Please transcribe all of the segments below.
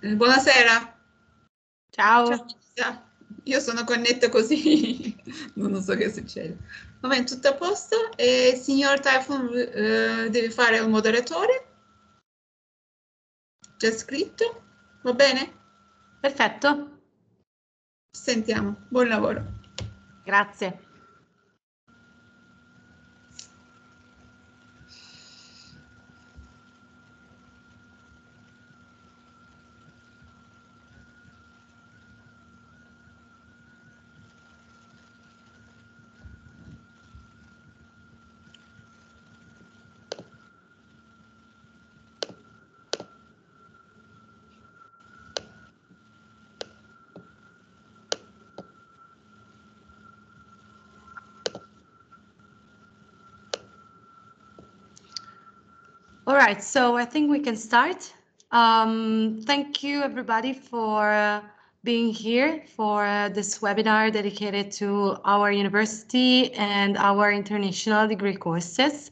Buonasera. Ciao. Ciao. Io sono connetta così, non so che succede. Va bene, tutto a posto? Signor Typhoon deve fare il moderatore? Già scritto? Va bene? Perfetto. Sentiamo. Buon lavoro. Grazie. All right, so I think we can start. Thank you everybody for being here for this webinar dedicated to our university and our international degree courses.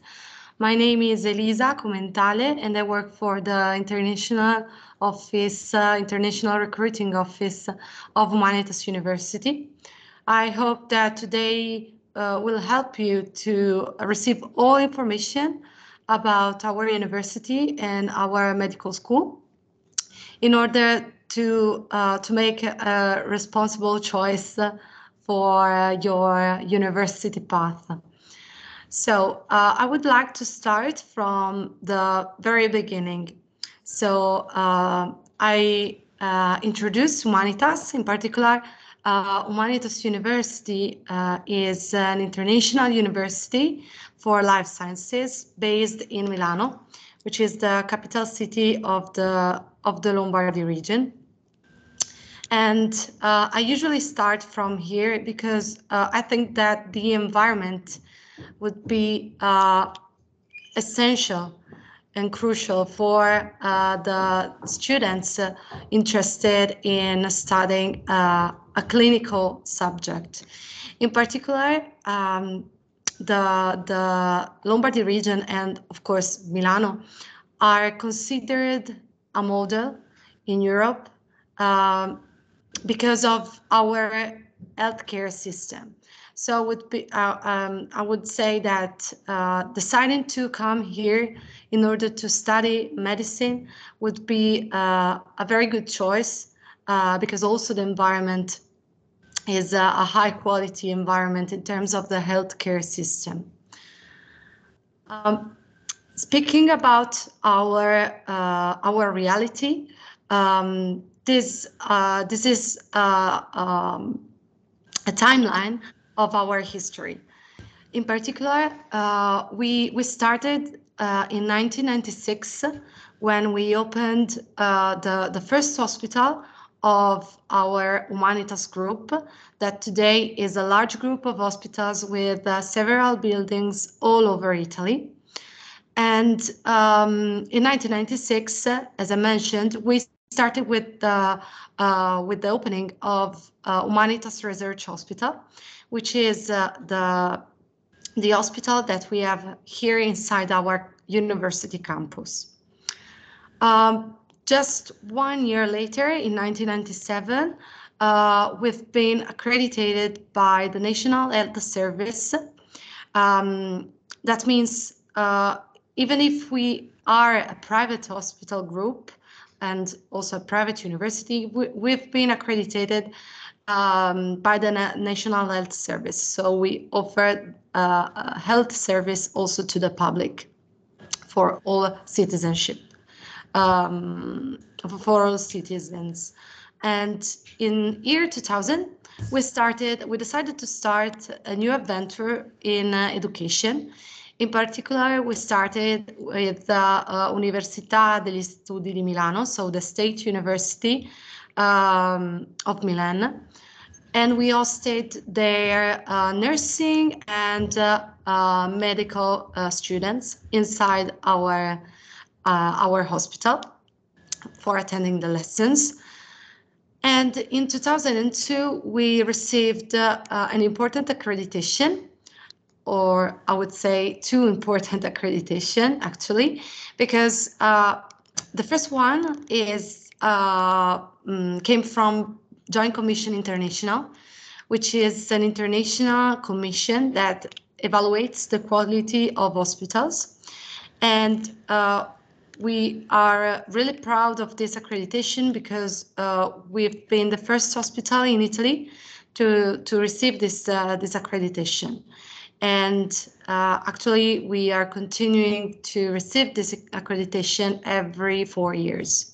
My name is Elisa Comentale and I work for the International Office, International Recruiting Office of Humanitas University. I hope that today will help you to receive all information about our university and our medical school in order to make a responsible choice for your university path. So I would like to start from the very beginning. So I introduced Humanitas. In particular, Humanitas University is an international university for life sciences based in Milano, which is the capital city of the Lombardy region. And I usually start from here because I think that the environment would be essential and crucial for the students interested in studying a clinical subject. In particular, the Lombardy region and, of course, Milano are considered a model in Europe because of our healthcare system. So I would say that deciding to come here in order to study medicine would be a very good choice because also the environment is a high quality environment in terms of the healthcare system. Speaking about our reality, this is a timeline of our history. In particular, we started in 1996 when we opened the first hospital of our Humanitas group, that today is a large group of hospitals with several buildings all over Italy. And in 1996, as I mentioned, we started with the opening of Humanitas Research Hospital, which is the hospital that we have here inside our university campus. Just 1 year later, in 1997, we've been accredited by the National Health Service. That means even if we are a private hospital group and also a private university, we've been accredited by the National Health Service. So we offer a health service also to the public for all citizenship, for all citizens. And in year 2000, we decided to start a new adventure in education. In particular, we started with the Università degli Studi di Milano, so the State University of Milan. And we hosted their nursing and medical students inside our hospital for attending the lessons. And in 2002, we received an important accreditation, or I would say two important accreditation, actually, because the first one came from Joint Commission International, which is an international commission that evaluates the quality of hospitals. And we are really proud of this accreditation because we've been the first hospital in Italy to receive this accreditation. And actually, we are continuing to receive this accreditation every 4 years.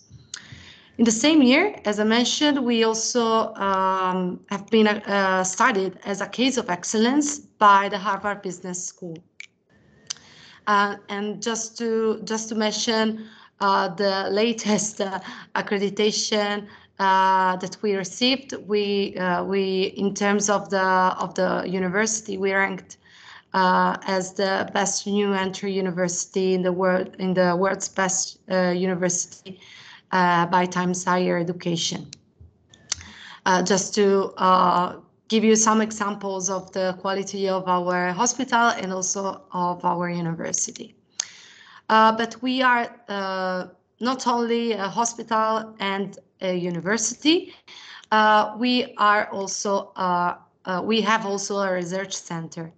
In the same year, as I mentioned, we also have been studied as a case of excellence by the Harvard Business School. And just to mention the latest accreditation that we received, we in terms of the university, we ranked as the best new entry university in the world's best university by Times Higher Education. Just to give you some examples of the quality of our hospital and also of our university. But we are not only a hospital and a university, we have also a research center.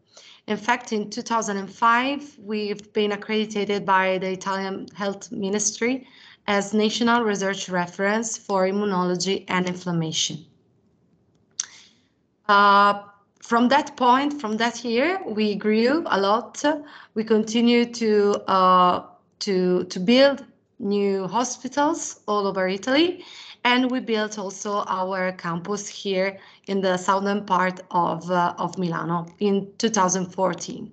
In fact, in 2005, we've been accredited by the Italian Health Ministry as National Research Reference for Immunology and Inflammation. From that point, from that year, we grew a lot. We continue to build new hospitals all over Italy, and we built also our campus here in the southern part of Milano in 2014.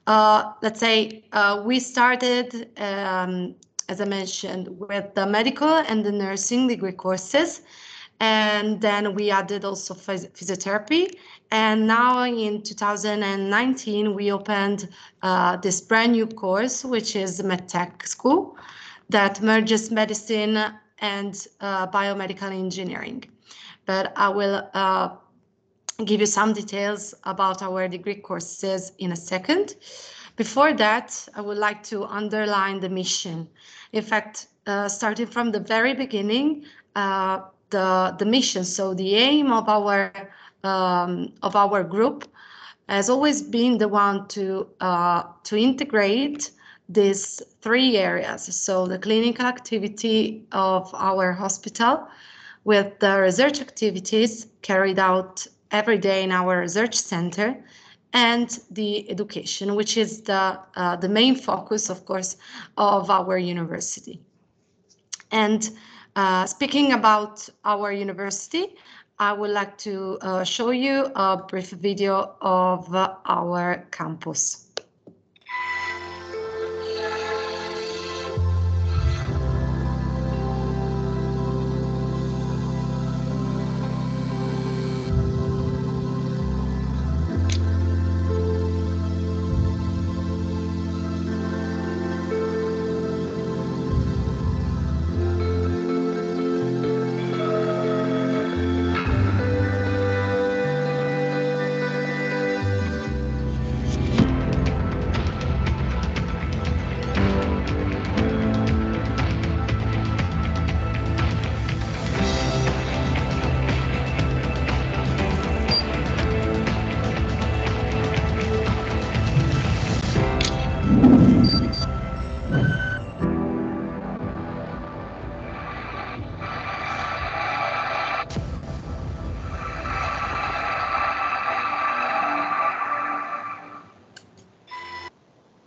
Let's say we started, as I mentioned, with the medical and the nursing degree courses. And then we added also physiotherapy. And now in 2019, we opened this brand new course, which is MedTech School, that merges medicine and biomedical engineering. But I will give you some details about our degree courses in a second. Before that, I would like to underline the mission. In fact, starting from the very beginning, the mission, so the aim of our group has always been the one to integrate these three areas. So the clinical activity of our hospital with the research activities carried out every day in our research center, and the education, which is the main focus, of course, of our university. And speaking about our university, I would like to show you a brief video of our campus.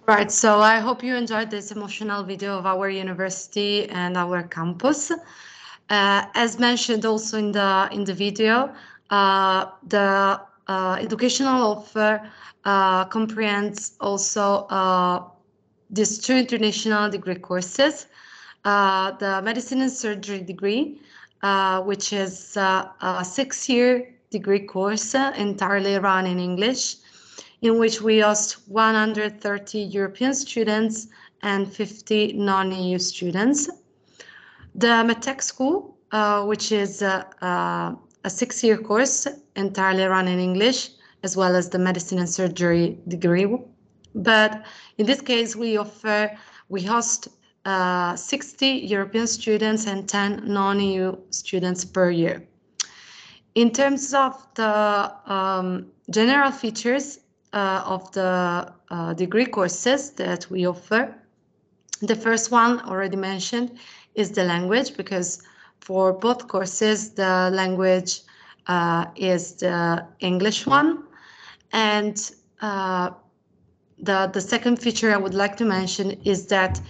Right, so I hope you enjoyed this emotional video of our university and our campus. As mentioned also in the video, the educational offer comprehends also these two international degree courses. The medicine and surgery degree, which is a 6-year degree course entirely run in English, in which we host 130 European students and 50 non-EU students. The MedTech school, which is a 6-year course entirely run in English, as well as the medicine and surgery degree. But in this case, we host 60 European students and 10 non-EU students per year. In terms of the general features of the degree courses that we offer, the first one already mentioned is the language, because for both courses the language is the English one. And the second feature I would like to mention is that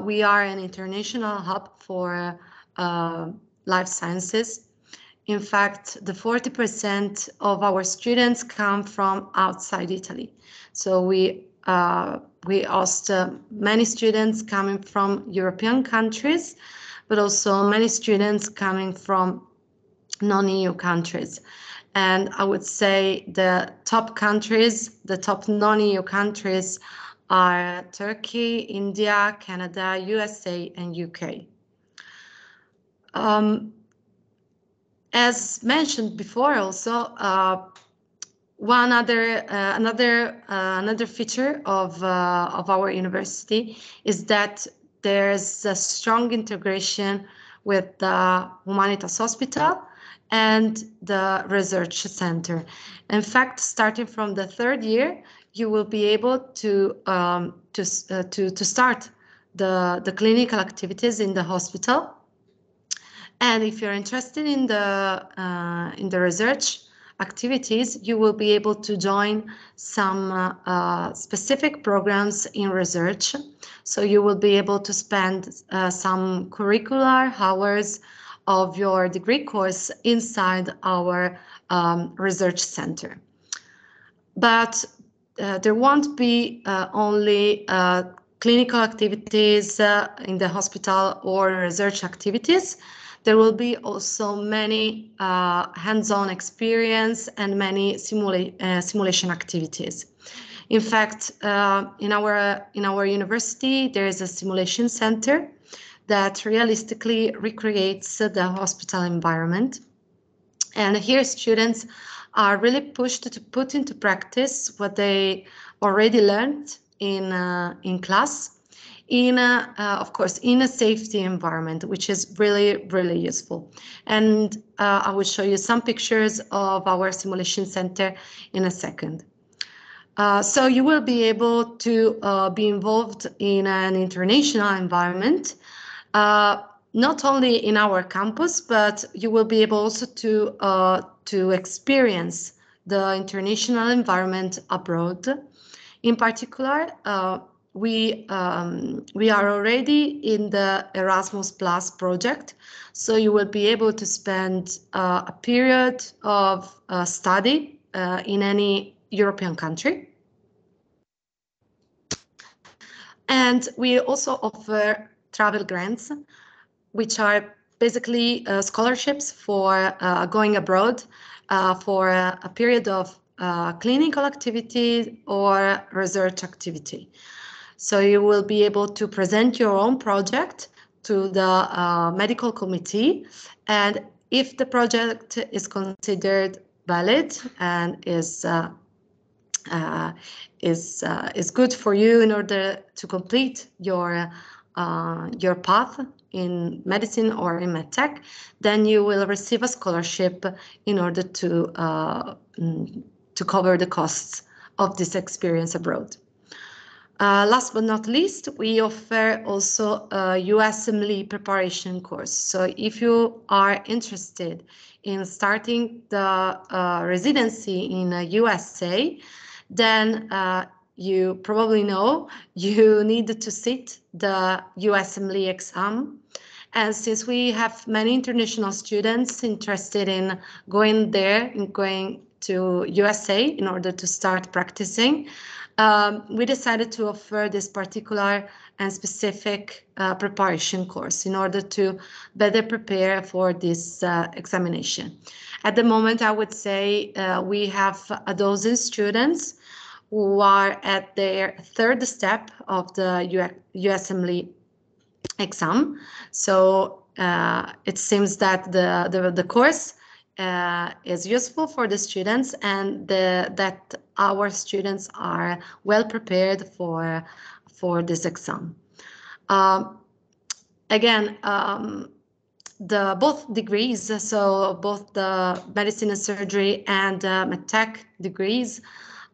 we are an international hub for life sciences. In fact, the 40% of our students come from outside Italy. So we host many students coming from European countries, but also many students coming from non-EU countries. And I would say the top countries, the top non-EU countries are Turkey, India, Canada, USA, and UK. As mentioned before, also another feature of our university is that there's a strong integration with the Humanitas Hospital and the research center. In fact, starting from the 3rd year, you will be able to start the clinical activities in the hospital. And if you're interested in the research activities, you will be able to join some specific programs in research. So you will be able to spend some curricular hours of your degree course inside our research center. But there won't be only clinical activities in the hospital or research activities. There will be also many hands-on experience and many simulation activities. In fact, in our university, there is a simulation center that realistically recreates the hospital environment. And here students are really pushed to put into practice what they already learned in class, of course, in a safety environment, which is really, really useful. And I will show you some pictures of our simulation center in a second. So you will be able to be involved in an international environment, not only in our campus, but you will be able also to experience the international environment abroad. In particular, we are already in the Erasmus Plus project, so you will be able to spend a period of study in any European country. And we also offer travel grants, which are basically scholarships for going abroad for a period of clinical activity or research activity. So you will be able to present your own project to the medical committee, and if the project is considered valid and is good for you in order to complete your path in medicine or in medtech, then you will receive a scholarship in order to cover the costs of this experience abroad. Last but not least, we offer also a USMLE preparation course. So if you are interested in starting the residency in USA, then you probably know you need to sit the USMLE exam. And since we have many international students interested in going there, in going to USA in order to start practicing, we decided to offer this particular and specific preparation course in order to better prepare for this examination. At the moment, I would say we have a dozen students who are at their third step of the USMLE exam. So it seems that the course is useful for the students, and that our students are well prepared for this exam. Again, both degrees, so both the medicine and surgery and medtech degrees,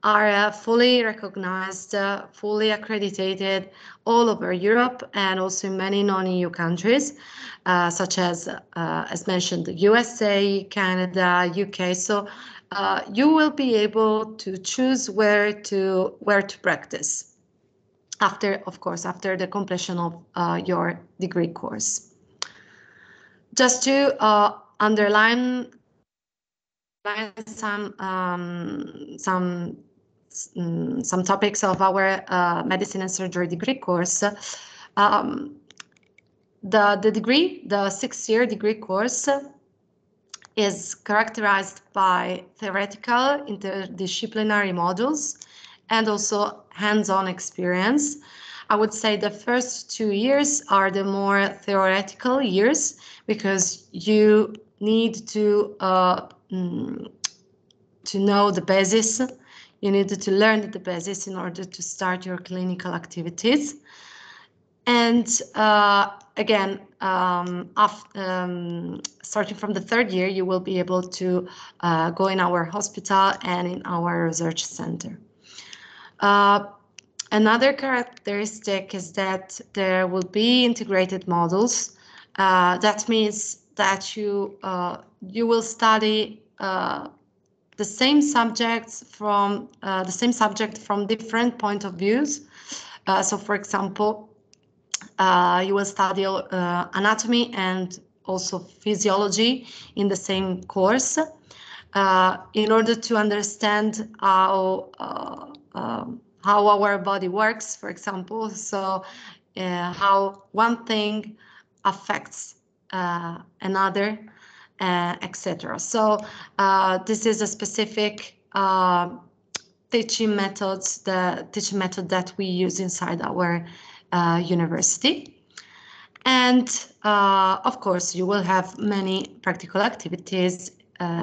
are fully recognized, fully accredited all over Europe and also in many non-EU countries, such as mentioned, the USA, Canada, UK. So you will be able to choose where to practice after, of course, after the completion of your degree course. Just to underline some topics of our medicine and surgery degree course. The degree, the 6-year degree course, is characterized by theoretical interdisciplinary modules and also hands-on experience. I would say the first 2 years are the more theoretical years because you need to know the basis. You need to learn the basis in order to start your clinical activities. And again, starting from the 3rd year, you will be able to go in our hospital and in our research center. Another characteristic is that there will be integrated models. That means that you will study the same subjects from different point of views. So, for example, you will study anatomy and also physiology in the same course in order to understand how our body works, for example. So how one thing affects another, etc. So this is a specific teaching method that we use inside our university. And of course, you will have many practical activities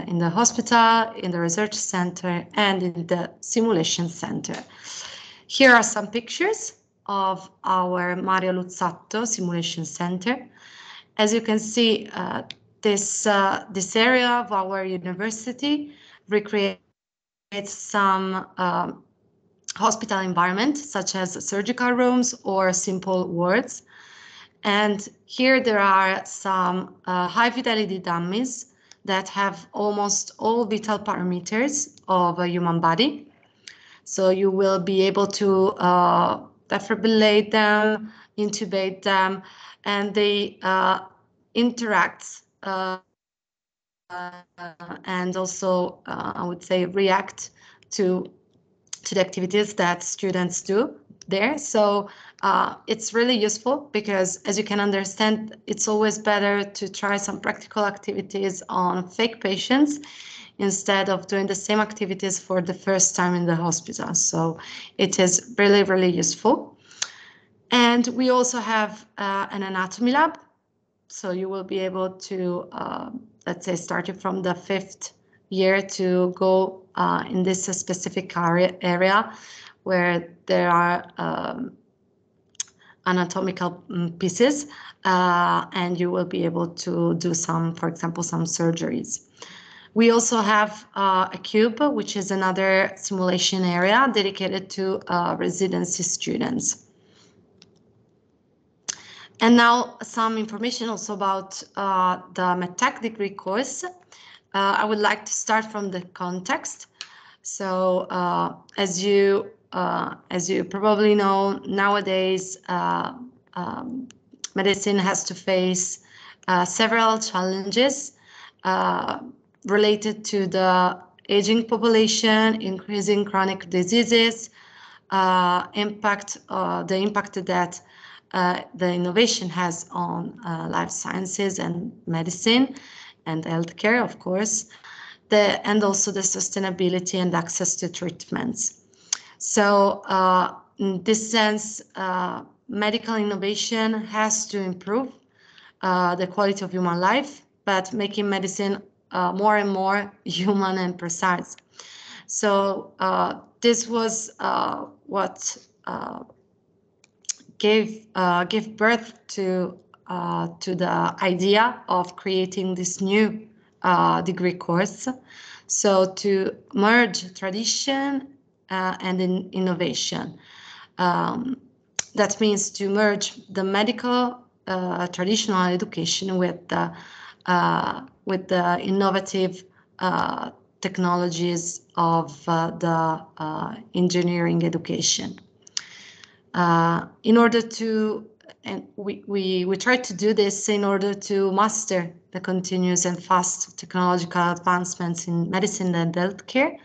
in the hospital, in the research center, and in the simulation center. Here are some pictures of our Mario Luzzatto Simulation Center. As you can see, this area of our university recreates some hospital environment, such as surgical rooms or simple wards. And here there are some high-fidelity dummies that have almost all vital parameters of a human body. So you will be able to defibrillate them, intubate them, and they interact and also, I would say, react to the activities that students do there. So it's really useful because, as you can understand, it's always better to try some practical activities on fake patients instead of doing the same activities for the first time in the hospital. So it is really, really useful. And we also have an anatomy lab. So you will be able to, let's say, starting from the 5th year to go in this specific area where there are anatomical pieces, and you will be able to do some, for example, some surgeries. We also have a cube, which is another simulation area dedicated to residency students. And now some information also about the medtech degree course. I would like to start from the context. So as you probably know, nowadays medicine has to face several challenges related to the aging population, increasing chronic diseases, the impact that the innovation has on life sciences and medicine and healthcare, of course, and also the sustainability and access to treatments. So in this sense, medical innovation has to improve the quality of human life, but making medicine more and more human and precise. So this was what gave birth to the idea of creating this new degree course. So to merge tradition and innovation. That means to merge the medical traditional education with the innovative technologies of the engineering education. In order to, and we try to do this in order to master the continuous and fast technological advancements in medicine and healthcare,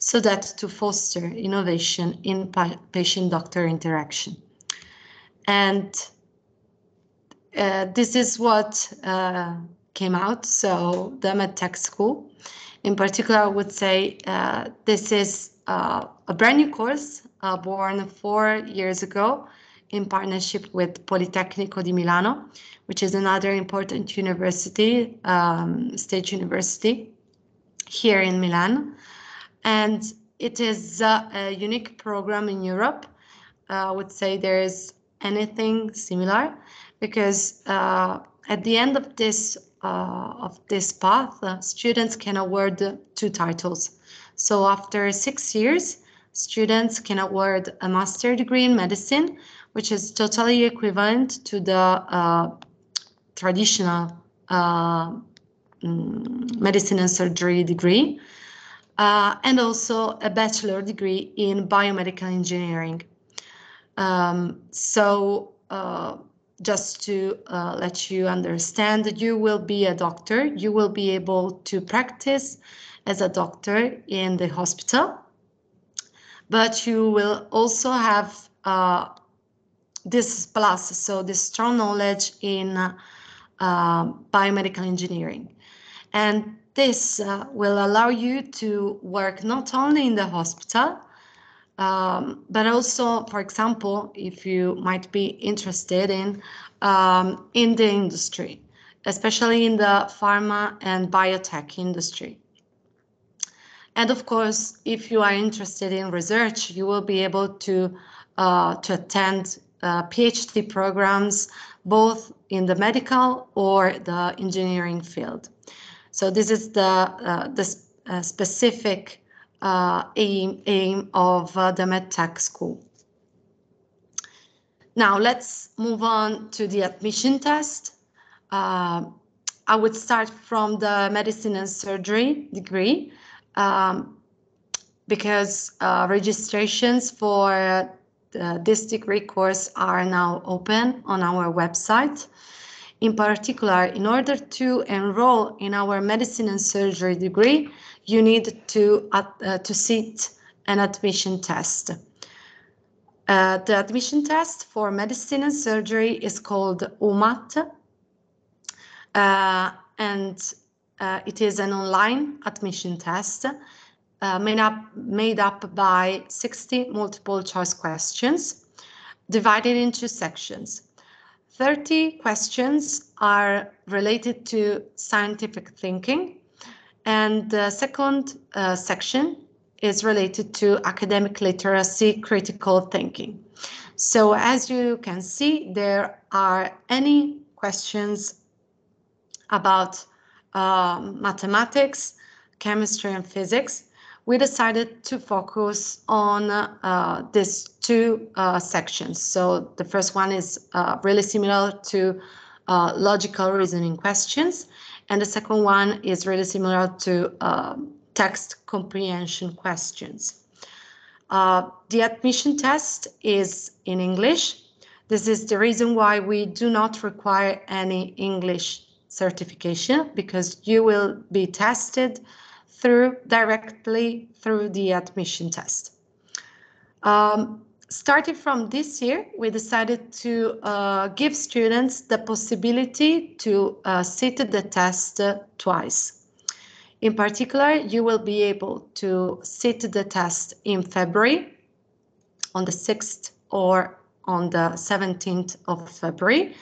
so that to foster innovation in patient-doctor interaction. And this is what came out. So the MedTech School, in particular, I would say this is a brand new course born 4 years ago in partnership with Politecnico di Milano, which is another important university, state university here in Milan. And it is a unique program in Europe. I would say there is anything similar, because at the end of this path, students can award 2 titles. So after 6 years, students can award a master's degree in medicine, which is totally equivalent to the traditional medicine and surgery degree, and also a bachelor degree in biomedical engineering. Just to let you understand, you will be a doctor. You will be able to practice as a doctor in the hospital, but you will also have this plus, so this strong knowledge in biomedical engineering. And this will allow you to work not only in the hospital, but also, for example, if you might be interested in the industry, especially in the pharma and biotech industry. And of course, if you are interested in research, you will be able to attend PhD programs, both in the medical or the engineering field. So this is the specific aim of the MedTech School. Now let's move on to the admission test. I would start from the medicine and surgery degree, because registrations for this degree course are now open on our website. In particular, in order to enroll in our medicine and surgery degree, you need to sit an admission test. The admission test for medicine and surgery is called Humat, and it is an online admission test made up by 60 multiple choice questions divided into sections. 30 questions are related to scientific thinking, and the second section is related to academic literacy, critical thinking. So as you can see, there are any questions about mathematics, chemistry, and physics. We decided to focus on these 2 sections. So the first one is really similar to logical reasoning questions, and the second one is really similar to text comprehension questions. The admission test is in English. This is the reason why we do not require any English certification, because you will be tested directly through the admission test. Starting from this year, we decided to give students the possibility to sit the test twice. In particular, you will be able to sit the test in February, on the 6th or on the 17th of February,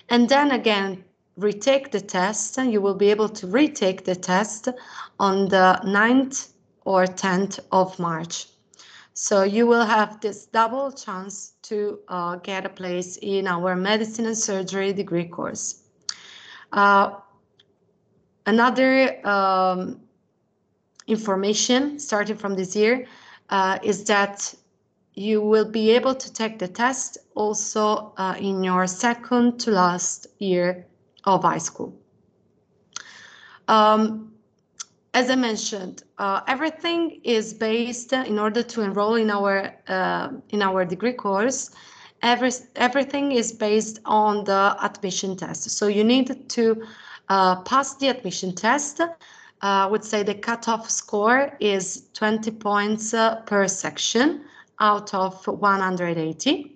and then again retake the test, and you will be able to retake the test on the 9th or 10th of March. So you will have this double chance to get a place in our medicine and surgery degree course. Another information starting from this year is that you will be able to take the test also in your second to last year of high school. As I mentioned, everything is based, in order to enroll in our degree course, everything is based on the admission test. So you need to pass the admission test. I would say the cutoff score is 20 points per section out of 180.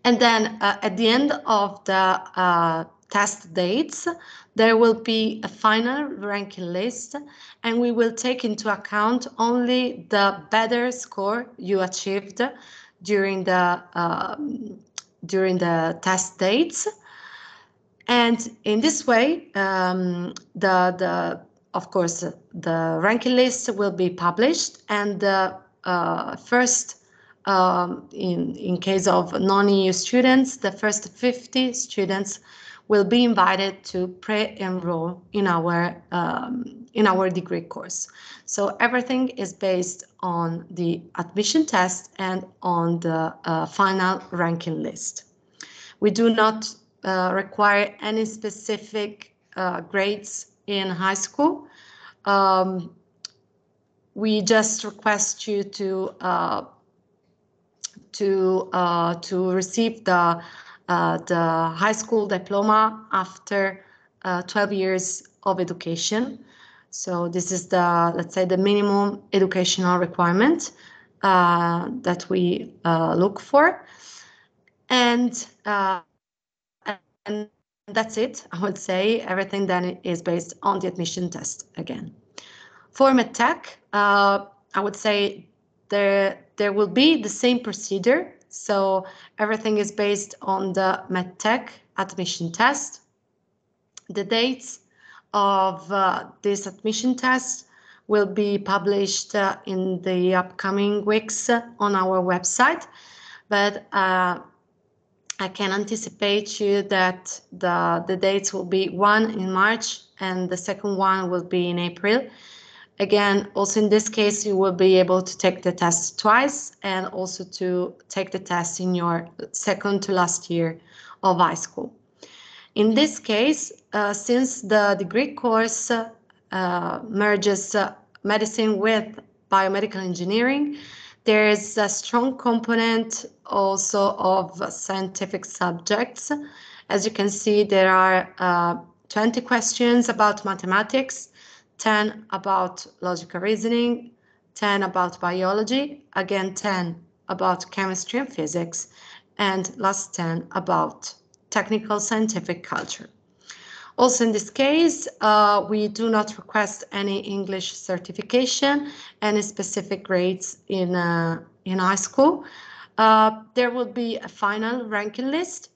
And then at the end of the test dates, there will be a final ranking list, and we will take into account only the better score you achieved during the test dates. And in this way, of course, the ranking list will be published, and the first, in case of non-EU students, the first 50 students will be invited to pre-enroll in our degree course. So everything is based on the admission test and on the final ranking list. We do not require any specific grades in high school. We just request you to receive the high school diploma after 12 years of education. So this is let's say, the minimum educational requirement that we look for. And that's it. I would say everything then is based on the admission test again. For MedTech, I would say there will be the same procedure. So everything is based on the MedTech admission test. The dates of this admission test will be published in the upcoming weeks on our website, but I can anticipate you that the dates will be one in March and the second one will be in April. Again, also in this case, you will be able to take the test twice and also to take the test in your second to last year of high school. In this case, since the degree course merges medicine with biomedical engineering, there is a strong component also of scientific subjects. As you can see, there are 20 questions about mathematics, 10 about logical reasoning, 10 about biology, again 10 about chemistry and physics, and last 10 about technical scientific culture. Also in this case, we do not request any English certification, any specific grades in high school. There will be a final ranking list.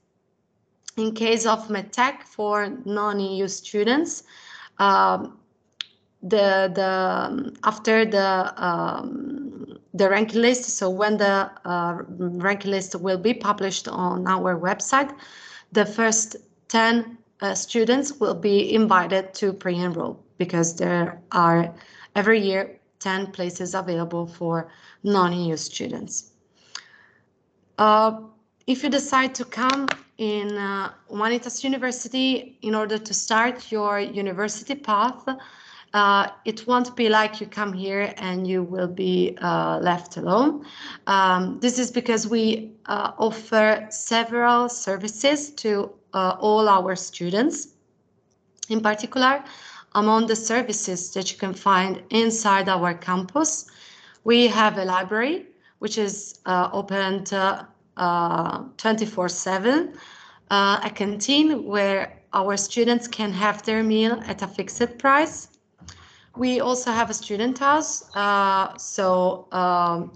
In case of MedTech for non-EU students, after the ranking list, so when the ranking list will be published on our website, the first 10 students will be invited to pre-enroll, because there are every year 10 places available for non-EU students. If you decide to come in Humanitas University in order to start your university path, it won't be like you come here and you will be left alone. This is because we offer several services to all our students. In particular, among the services that you can find inside our campus, we have a library, which is opened 24/7, a canteen where our students can have their meal at a fixed price. We also have a student house,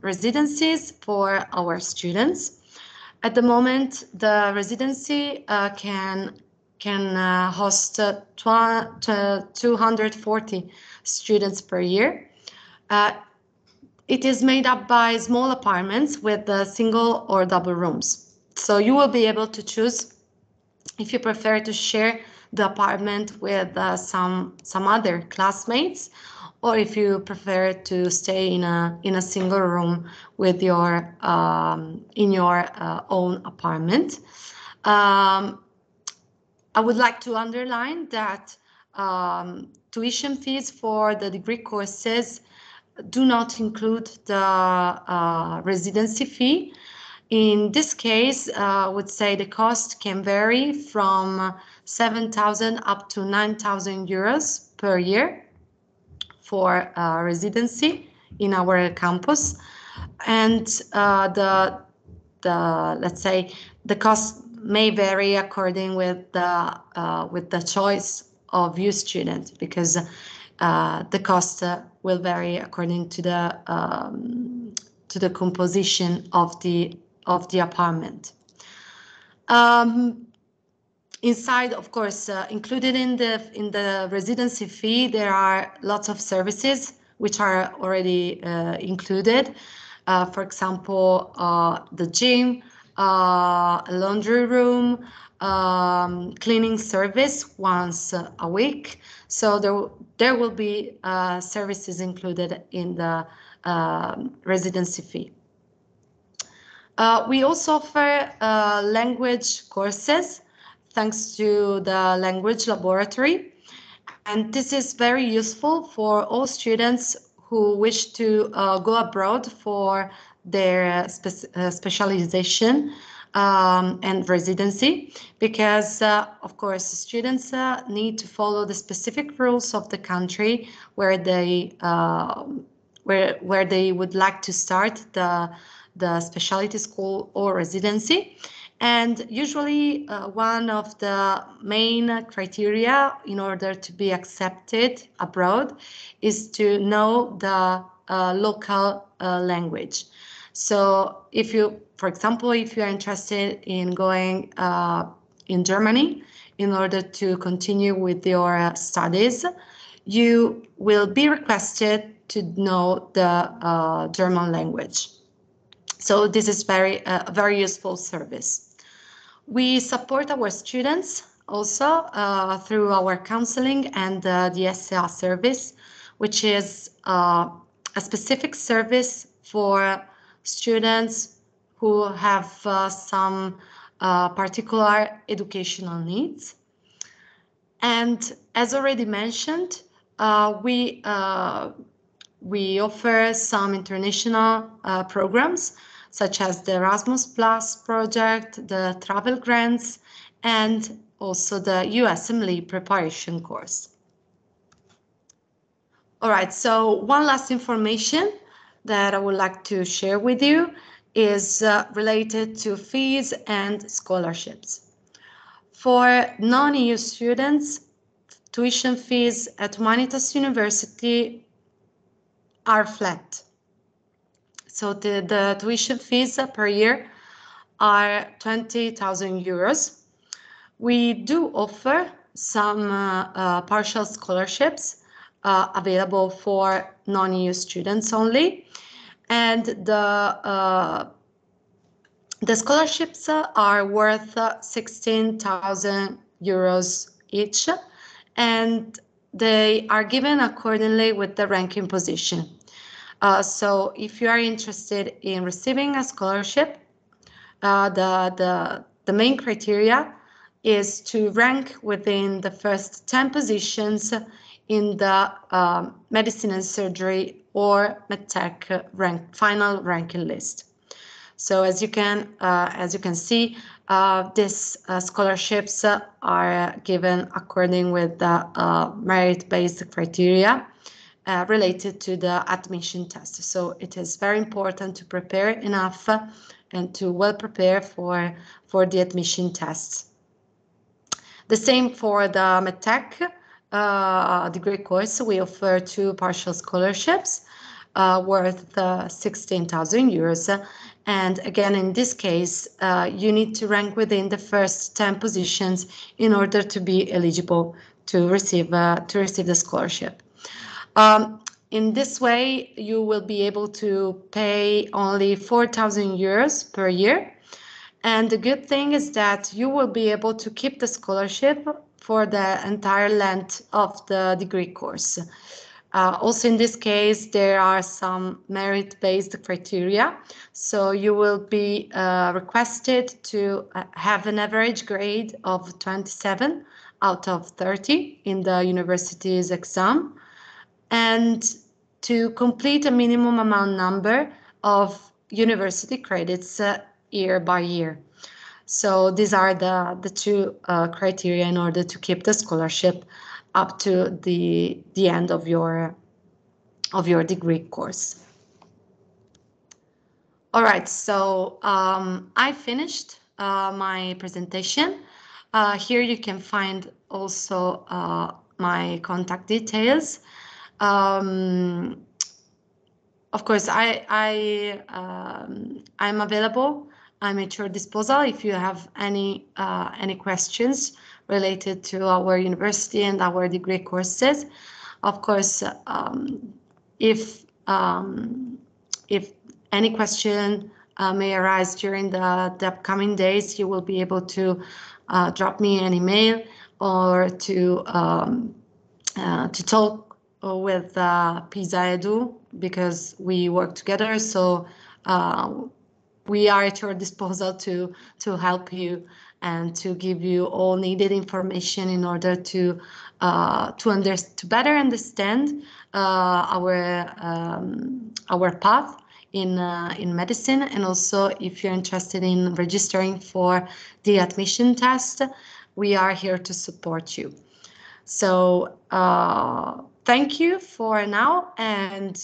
residencies for our students. At the moment, the residency can host 240 students per year. It is made up by small apartments with single or double rooms. So you will be able to choose if you prefer to share the apartment with some other classmates, or if you prefer to stay in a single room with your in your own apartment. I would like to underline that tuition fees for the degree courses do not include the residency fee. In this case, I would say the cost can vary from 7,000 up to 9,000 euros per year for residency in our campus, and let's say the cost may vary according with the choice of you student, because the cost will vary according to the composition of the apartment. Inside, of course, included in the residency fee, there are lots of services which are already included. For example, the gym, a laundry room, cleaning service once a week. So there will be services included in the residency fee. We also offer language courses thanks to the language laboratory, and this is very useful for all students who wish to go abroad for their specialization and residency, because of course students need to follow the specific rules of the country where they would like to start the specialty school or residency. And usually one of the main criteria in order to be accepted abroad is to know the local language. So if you, for example, if you are interested in going in Germany in order to continue with your studies, you will be requested to know the German language. So this is very useful service. We support our students also through our counseling and the SEA service, which is a specific service for students who have some particular educational needs. And as already mentioned, we offer some international programs, such as the Erasmus Plus project, the travel grants, and also the USMLE preparation course. All right, so one last information that I would like to share with you is related to fees and scholarships. For non-EU students, tuition fees at Humanitas University are flat. So the tuition fees per year are 20,000 euros. We do offer some partial scholarships available for non-EU students only, and the scholarships are worth 16,000 euros each, and they are given accordingly with the ranking position. So if you are interested in receiving a scholarship, the main criteria is to rank within the first 10 positions in the medicine and surgery or medtech final ranking list. So as you can see, these scholarships are given according with the merit-based criteria related to the admission test. So it is very important to prepare enough and to well prepare for the admission tests. The same for the medtech degree course. We offer 2 partial scholarships worth 16,000 euros. And again, in this case, you need to rank within the first 10 positions in order to be eligible to receive the scholarship. In this way, you will be able to pay only 4,000 euros per year. And the good thing is that you will be able to keep the scholarship for the entire length of the degree course. Also in this case, there are some merit-based criteria. So you will be requested to have an average grade of 27 out of 30 in the university's exam, and to complete a minimum amount number of university credits year by year. So these are the 2 criteria in order to keep the scholarship up to the end of your degree course. All right, so I finished my presentation. Here you can find also my contact details. Of course, I'm available. I'm at your disposal if you have any questions related to our university and our degree courses. Of course, if any question may arise during the upcoming days, you will be able to drop me an email or to talk with Pisa Edu, because we work together. So we are at your disposal to help you and to give you all needed information in order to better understand our path in medicine, and also if you're interested in registering for the admission test, we are here to support you. So thank you for now, and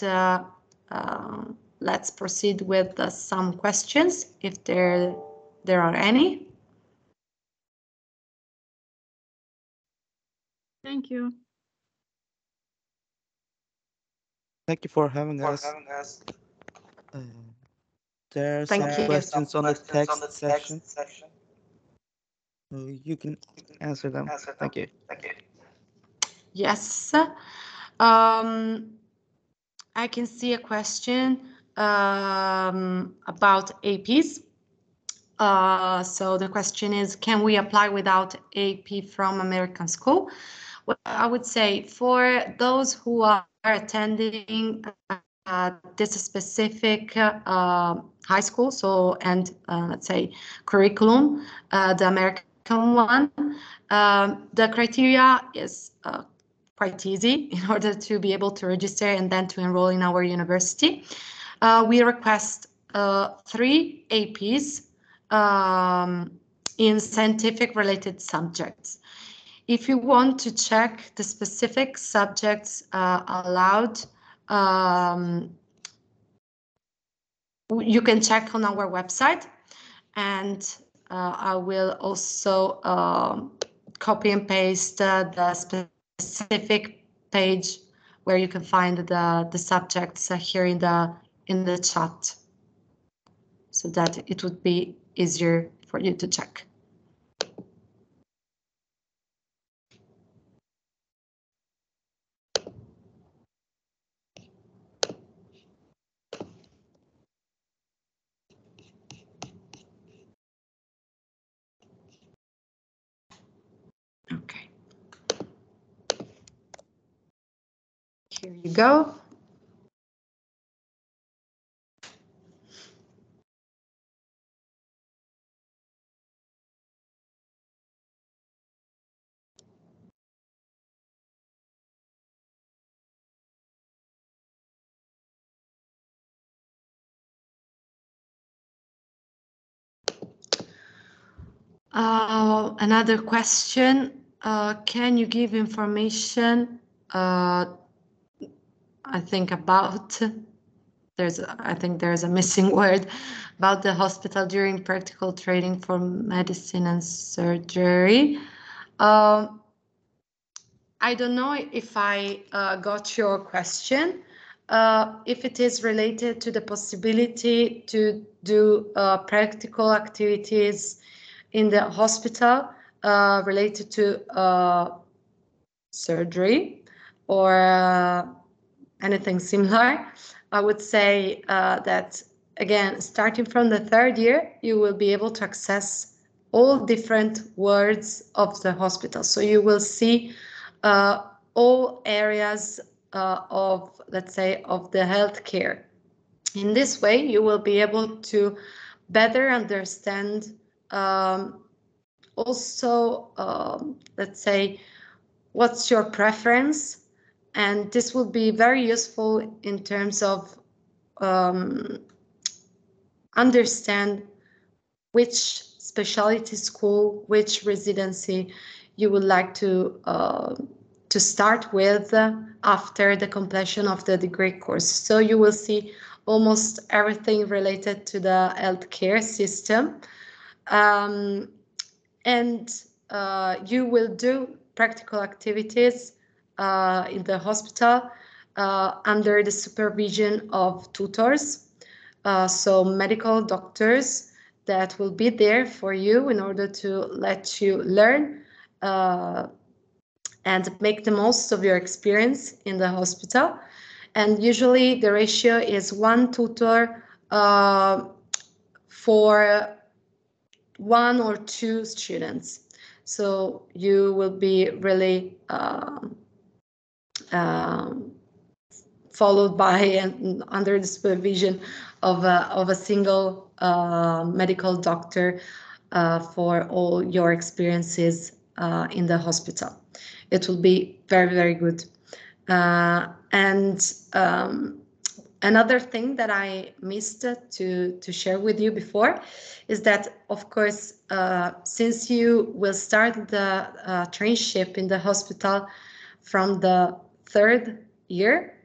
let's proceed with some questions if there are any. Thank you. Thank you for having us. There are some questions on the text section. You can answer them. Thank you. Yes. I can see a question about APs. So the question is, can we apply without AP from American school? Well, I would say for those who are attending this specific high school, so and let's say curriculum, the American one, the criteria is quite easy in order to be able to register and then to enroll in our university. We request 3 APs in scientific related subjects. If you want to check the specific subjects allowed, you can check on our website, and I will also copy and paste the specific page where you can find the subjects here in the chat, so that it would be easier for you to check. Okay. Here you go. Another question. Can you give information, I think about, I think there's a missing word, about the hospital during practical training for medicine and surgery. I don't know if I got your question. If it is related to the possibility to do practical activities in the hospital related to surgery or anything similar, I would say that, again, starting from the third year, you will be able to access all different wards of the hospital. So you will see all areas of, let's say, of the healthcare. In this way, you will be able to better understand also, let's say, what's your preference, and this will be very useful in terms of understand which specialty school, which residency you would like to start with after the completion of the degree course. So you will see almost everything related to the healthcare system, and you will do practical activities in the hospital under the supervision of tutors, so medical doctors that will be there for you in order to let you learn and make the most of your experience in the hospital. And usually the ratio is 1 tutor for 1 or 2 students. So you will be really followed by and under the supervision of a single medical doctor for all your experiences in the hospital. It will be very, very good. And another thing that I missed to share with you before is that, of course, since you will start the traineeship in the hospital from the third year,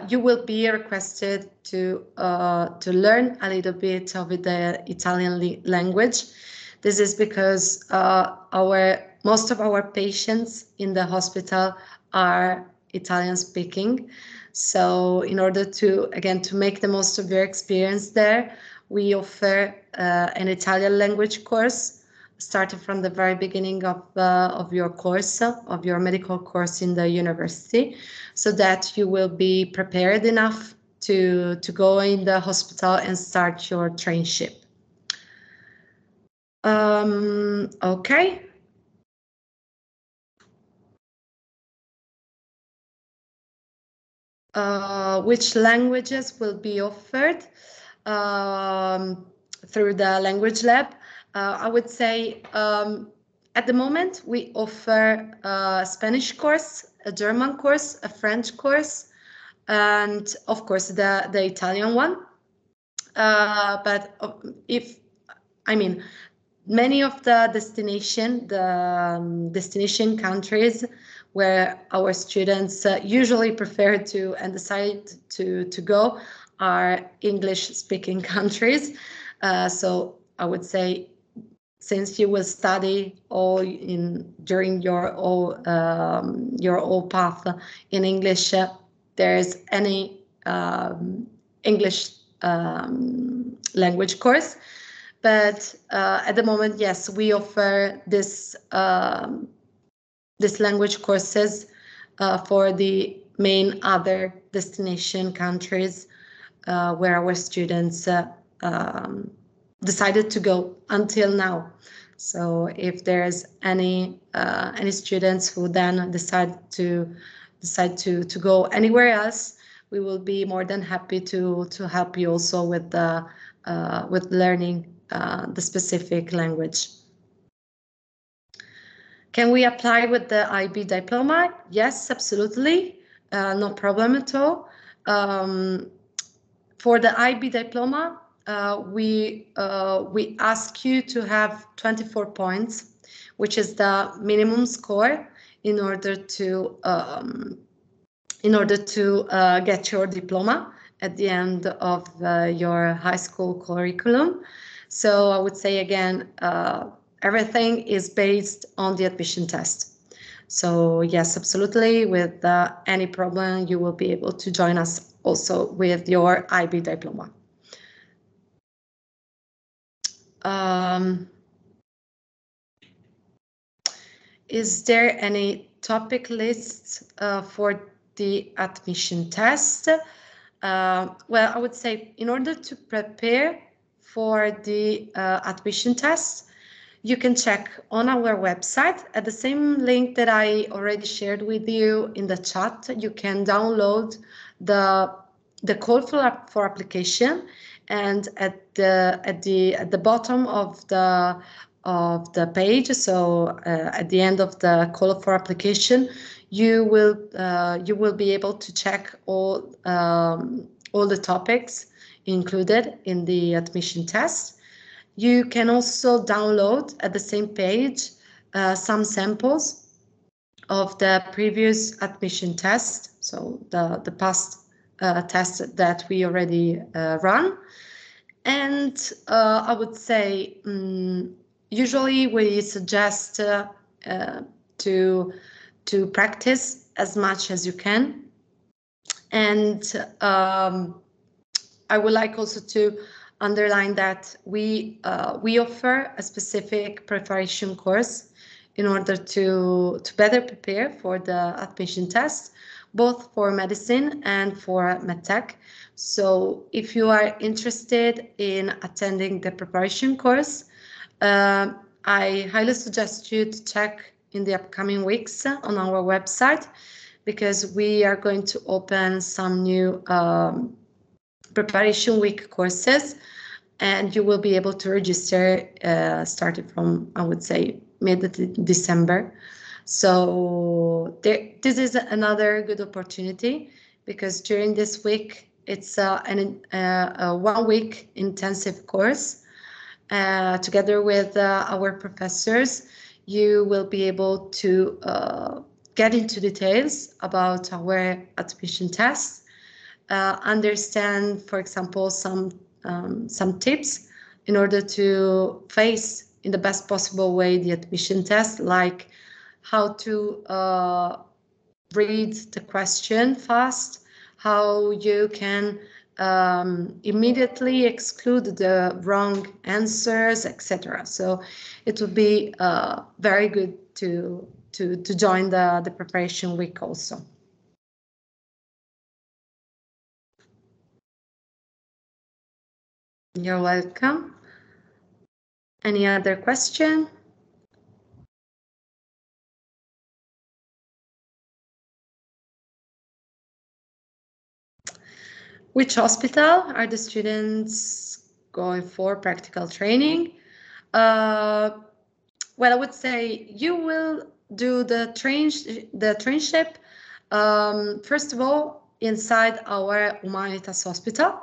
you will be requested to learn a little bit of the Italian language. This is because most of our patients in the hospital are Italian speaking. So in order to, again, to make the most of your experience there, we offer an Italian language course starting from the very beginning of your course, of your medical course in the university, so that you will be prepared enough to go in the hospital and start your traineeship. Okay. Which languages will be offered through the language lab? I would say at the moment we offer a Spanish course, a German course, a French course, and of course the Italian one. But many of the destination countries where our students usually prefer to and decide to go are English-speaking countries. So I would say, since you will study during your whole path in English, there's any English language course. But at the moment, yes, we offer this language courses for the main other destination countries where our students decided to go until now. So if there's any students who then decide to go anywhere else, we will be more than happy to help you also with learning the specific language. Can we apply with the IB diploma? Yes, absolutely. No problem at all. For the IB diploma, we ask you to have 24 points, which is the minimum score in order to get your diploma at the end of your high school curriculum. So I would say again, everything is based on the admission test. So yes, absolutely, with any problem, you will be able to join us also with your IB diploma. Is there any topic list for the admission test? Well, I would say in order to prepare for the admission test, you can check on our website at the same link that I already shared with you in the chat. You can download the call for application, and at the bottom of the page, so at the end of the call for application, you will be able to check all the topics included in the admission test. You can also download at the same page some samples of the previous admission test, so the past test that we already run. And I would say usually we suggest to practice as much as you can. And I would like also to underline that we offer a specific preparation course in order to better prepare for the admission test, both for medicine and for medtech. So if you are interested in attending the preparation course, I highly suggest you to check in the upcoming weeks on our website, because we are going to open some new preparation week courses, and you will be able to register starting from, I would say, mid-December. So this is another good opportunity, because during this week, it's a 1-week intensive course. Together with our professors, you will be able to get into details about our admission test, understand, for example, some tips in order to face in the best possible way the admission test, like how to read the question fast, how you can immediately exclude the wrong answers, etc. So it would be very good to join the preparation week also. You're welcome. Any other question? Which hospital are the students going for practical training? Well, I would say you will do the trainship, first of all, inside our Humanitas hospital.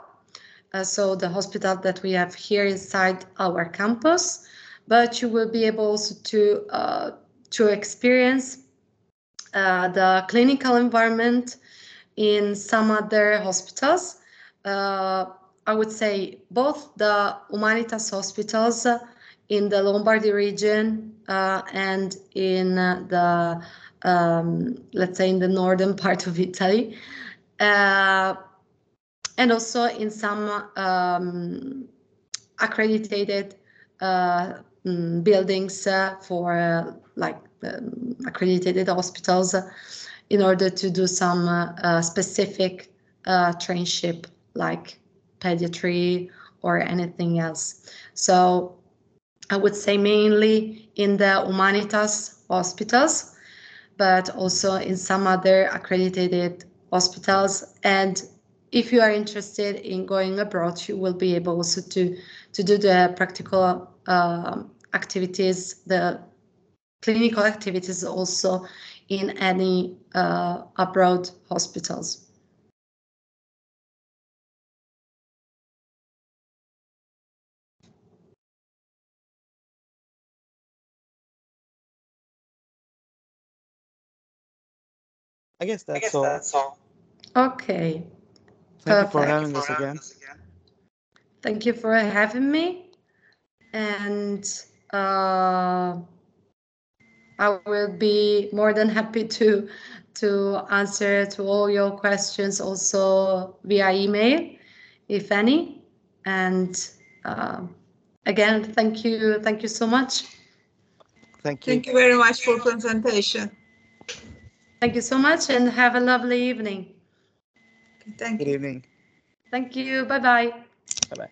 So the hospital that we have here inside our campus, but you will be able also to experience the clinical environment in some other hospitals. I would say both the Humanitas hospitals in the Lombardy region and in the, let's say, in the northern part of Italy, and also in some accredited buildings for like accredited hospitals, in order to do some specific trainship like pediatry or anything else. So I would say mainly in the Humanitas hospitals, but also in some other accredited hospitals. And if you are interested in going abroad, you will be able also to do the practical activities, the clinical activities also in any abroad hospitals. I guess that's all. Okay. Thank you for Perfect. having us again. Thank you for having me. And I will be more than happy to answer to all your questions also via email, if any. And again, thank you so much. Thank you. Thank you very much for presentation. Thank you so much and have a lovely evening. Thank Good you. evening. Thank you. Bye-bye. Bye-bye.